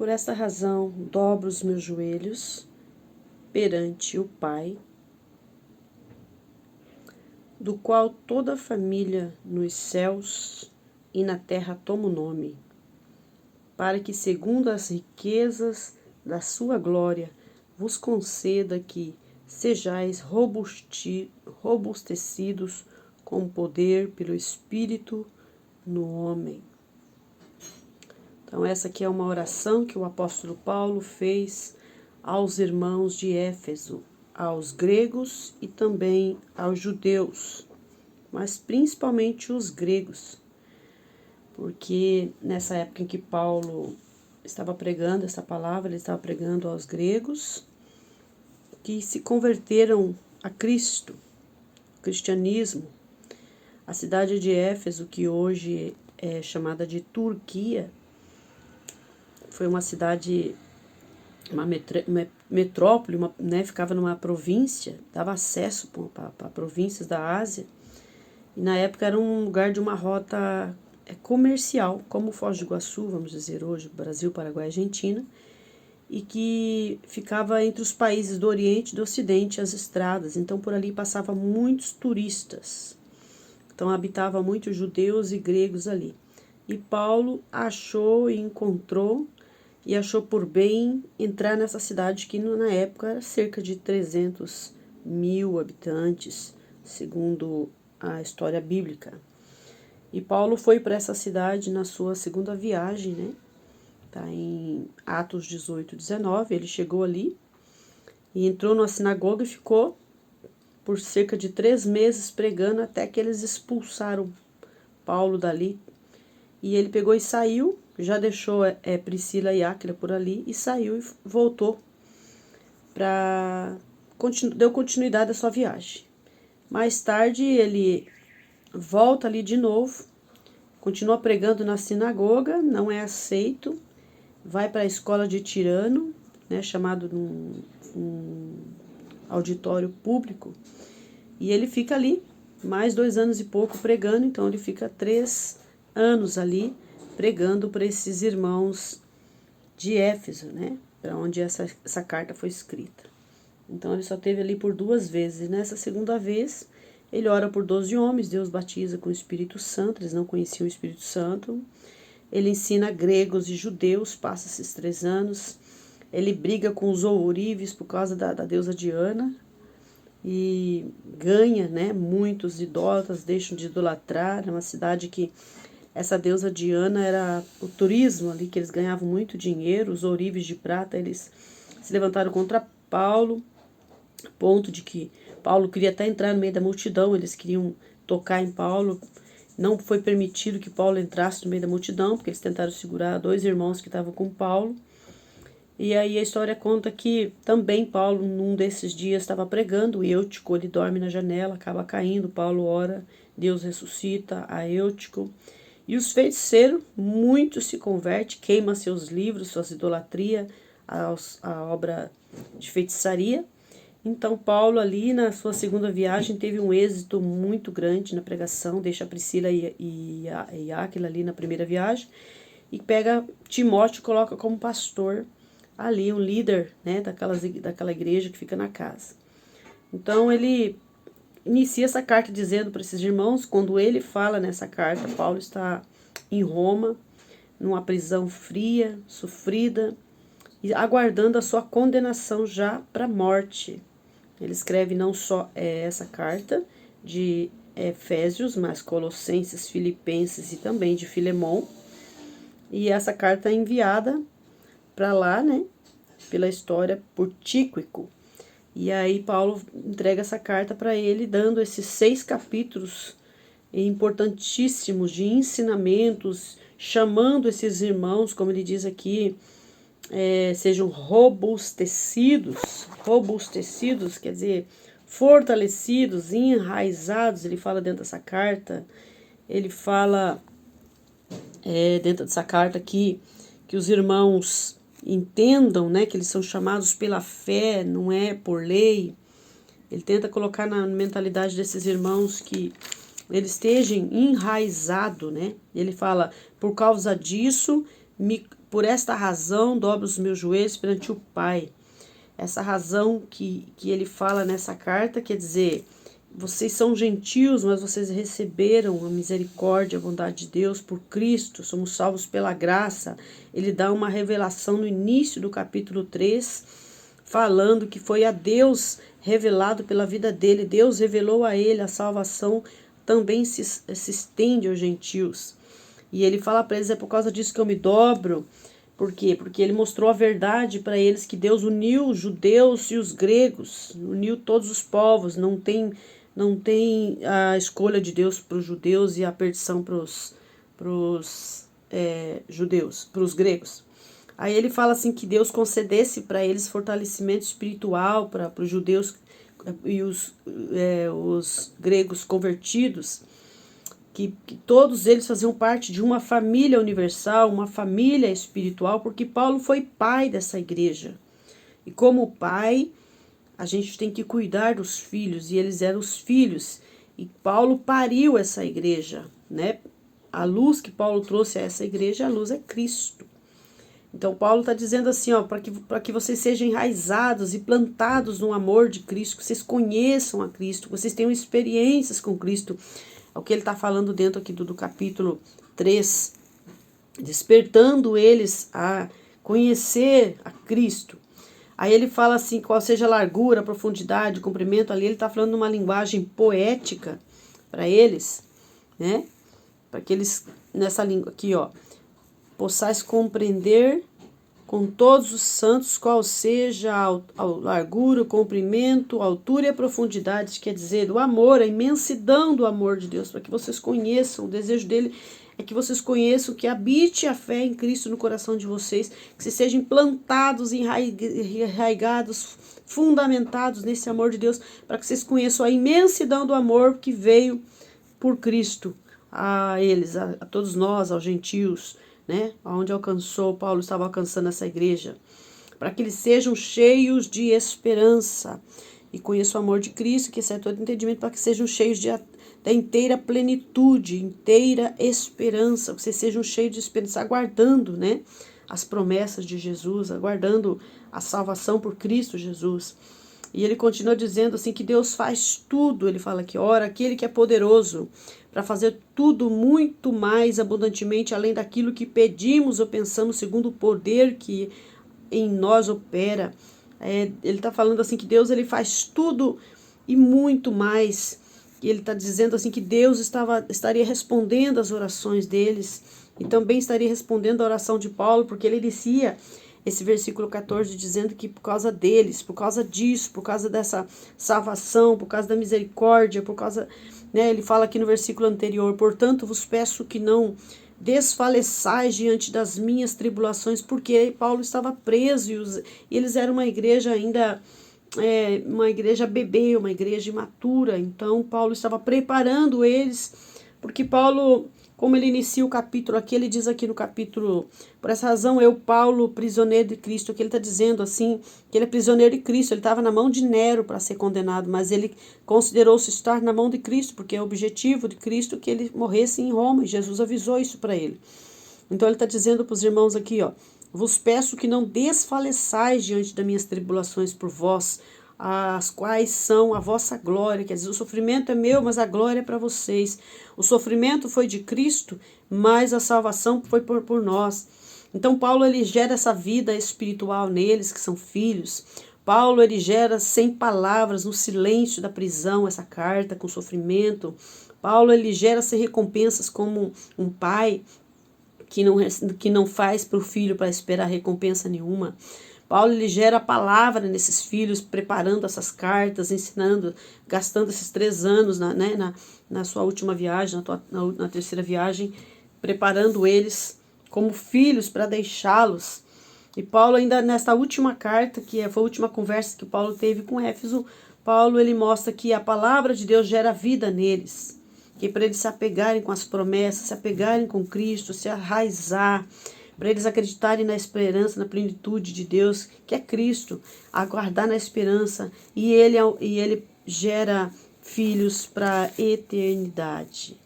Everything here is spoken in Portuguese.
Por esta razão, dobro os meus joelhos perante o Pai, do qual toda a família nos céus e na terra toma o nome, para que, segundo as riquezas da sua glória, vos conceda que sejais robustecidos com poder pelo Espírito no homem. Então, essa aqui é uma oração que o apóstolo Paulo fez aos irmãos de Éfeso, aos gregos e também aos judeus, mas principalmente os gregos, porque nessa época em que Paulo estava pregando essa palavra, ele estava pregando aos gregos que se converteram a Cristo, o cristianismo. A cidade de Éfeso, que hoje é chamada de Turquia, foi uma cidade, uma metrópole, ficava numa província, dava acesso para províncias da Ásia, e na época era um lugar de uma rota comercial, como Foz do Iguaçu, vamos dizer hoje, Brasil, Paraguai, Argentina, e que ficava entre os países do Oriente e do Ocidente, as estradas, então por ali passavam muitos turistas, então habitava muitos judeus e gregos ali. E Paulo achou e encontrou e achou por bem entrar nessa cidade que na época era cerca de 300 mil habitantes, segundo a história bíblica. E Paulo foi para essa cidade na sua segunda viagem, né? Tá em Atos 18, 19, ele chegou ali e entrou numa sinagoga e ficou por cerca de 3 meses pregando até que eles expulsaram Paulo dali. E ele pegou e saiu, já deixou Priscila e Áquila por ali e saiu e voltou deu continuidade à sua viagem. Mais tarde ele volta ali de novo, continua pregando na sinagoga, não é aceito, vai para a escola de Tirano, né, chamado num auditório público, e ele fica ali mais 2 anos e pouco pregando, então ele fica 3 anos ali pregando para esses irmãos de Éfeso, né, para onde essa carta foi escrita. Então ele só teve ali por 2 vezes, e nessa segunda vez ele ora por 12 homens, Deus batiza com o Espírito Santo, eles não conheciam o Espírito Santo, ele ensina gregos e judeus, passa esses 3 anos, ele briga com os ourives por causa da deusa Diana, e ganha, né, muitos idólatras deixam de idolatrar, é uma cidade que essa deusa Diana era o turismo ali, que eles ganhavam muito dinheiro, os ourives de prata, eles se levantaram contra Paulo, a ponto de que Paulo queria até entrar no meio da multidão, eles queriam tocar em Paulo, não foi permitido que Paulo entrasse no meio da multidão, porque eles tentaram segurar 2 irmãos que estavam com Paulo. E aí a história conta que também Paulo, num desses dias, estava pregando, o Eutico, ele dorme na janela, acaba caindo, Paulo ora, Deus ressuscita a Eutico. E os feiticeiros, muitos se convertem, queimam seus livros, suas idolatrias, a obra de feitiçaria. Então Paulo ali na sua segunda viagem teve um êxito muito grande na pregação, deixa a Priscila e Áquila ali na primeira viagem, e pega Timóteo e coloca como pastor ali, um líder, né, daquela igreja que fica na casa. Então ele inicia essa carta dizendo para esses irmãos, quando ele fala nessa carta, Paulo está em Roma, numa prisão fria, sofrida, e aguardando a sua condenação já para a morte. Ele escreve não só essa carta de Efésios, mas Colossenses, Filipenses e também de Filemon. E essa carta é enviada para lá, né, pela história, por Tíquico. E aí Paulo entrega essa carta para ele, dando esses 6 capítulos importantíssimos de ensinamentos, chamando esses irmãos, como ele diz aqui, sejam robustecidos, quer dizer, fortalecidos, enraizados, ele fala dentro dessa carta, ele fala dentro dessa carta aqui, que os irmãos entendam, né, que eles são chamados pela fé, não é por lei. Ele tenta colocar na mentalidade desses irmãos que eles estejam enraizados, né? Ele fala, por causa disso, por esta razão dobro os meus joelhos perante o Pai. Essa razão que ele fala nessa carta quer dizer, vocês são gentios, mas vocês receberam a misericórdia, a bondade de Deus por Cristo, somos salvos pela graça. Ele dá uma revelação no início do capítulo 3, falando que foi a Deus revelado pela vida dele. Deus revelou a ele a salvação, também se estende aos gentios. E ele fala para eles, é por causa disso que eu me dobro. Por quê? Porque ele mostrou a verdade para eles, que Deus uniu os judeus e os gregos, uniu todos os povos, não tem a escolha de Deus para os judeus e a perdição para os judeus, para os gregos. Aí ele fala assim que Deus concedesse para eles fortalecimento espiritual para os judeus e os gregos convertidos, que todos eles faziam parte de uma família universal, uma família espiritual, porque Paulo foi pai dessa igreja. E como pai, a gente tem que cuidar dos filhos, e eles eram os filhos. E Paulo pariu essa igreja, né? A luz que Paulo trouxe a essa igreja, a luz é Cristo. Então Paulo está dizendo assim, ó, para que vocês sejam enraizados e plantados no amor de Cristo, que vocês conheçam a Cristo, que vocês tenham experiências com Cristo. É o que ele está falando dentro aqui do capítulo 3, despertando eles a conhecer a Cristo. Aí ele fala assim, qual seja a largura, a profundidade, o comprimento, ali ele está falando numa linguagem poética para eles, né? Para que eles, nessa língua aqui, ó, possais compreender com todos os santos qual seja a largura, o comprimento, a altura e a profundidade, quer dizer, o amor, a imensidão do amor de Deus, para que vocês conheçam, o desejo dele é que vocês conheçam, que habite a fé em Cristo no coração de vocês, que vocês sejam plantados, enraigados, fundamentados nesse amor de Deus, para que vocês conheçam a imensidão do amor que veio por Cristo a eles, a todos nós, aos gentios, né? Onde alcançou, Paulo estava alcançando essa igreja, para que eles sejam cheios de esperança e conheçam o amor de Cristo, que excede todo entendimento, para que sejam cheios da inteira plenitude, inteira esperança, que vocês sejam cheios de esperança, aguardando, né, as promessas de Jesus, aguardando a salvação por Cristo Jesus. E ele continua dizendo assim que Deus faz tudo, ele fala aqui, ora, aquele que é poderoso para fazer tudo muito mais abundantemente, além daquilo que pedimos ou pensamos, segundo o poder que em nós opera. Ele está falando assim que Deus ele faz tudo e muito mais. E ele está dizendo assim que Deus estaria respondendo às orações deles e também estaria respondendo a oração de Paulo, porque ele inicia esse versículo 14 dizendo que por causa deles, por causa disso, por causa dessa salvação, por causa da misericórdia, por causa, né, ele fala aqui no versículo anterior, portanto vos peço que não desfaleçais diante das minhas tribulações, porque Paulo estava preso e eles eram uma igreja ainda, uma igreja bebê, uma igreja imatura. Então Paulo estava preparando eles, porque Paulo, como ele inicia o capítulo aqui, ele diz aqui no capítulo, por essa razão eu, Paulo, prisioneiro de Cristo, que ele está dizendo assim, que ele é prisioneiro de Cristo, ele estava na mão de Nero para ser condenado, mas ele considerou-se estar na mão de Cristo, porque é o objetivo de Cristo que ele morresse em Roma, e Jesus avisou isso para ele. Então ele está dizendo para os irmãos aqui, ó, vos peço que não desfaleçais diante das minhas tribulações por vós, as quais são a vossa glória, quer dizer, o sofrimento é meu, mas a glória é para vocês. O sofrimento foi de Cristo, mas a salvação foi por nós. Então Paulo ele gera essa vida espiritual neles, que são filhos. Paulo ele gera sem palavras, no silêncio da prisão, essa carta com sofrimento. Paulo ele gera sem recompensas como um pai que não faz para o filho para esperar recompensa nenhuma. Paulo ele gera a palavra nesses filhos, preparando essas cartas, ensinando, gastando esses 3 anos na sua última viagem, na terceira viagem, preparando eles como filhos para deixá-los. E Paulo ainda nesta última carta, que foi a última conversa que Paulo teve com Éfeso, Paulo ele mostra que a palavra de Deus gera vida neles, que para eles se apegarem com as promessas, se apegarem com Cristo, se arraizar, para eles acreditarem na esperança, na plenitude de Deus, que é Cristo, aguardar na esperança, e ele gera filhos para a eternidade.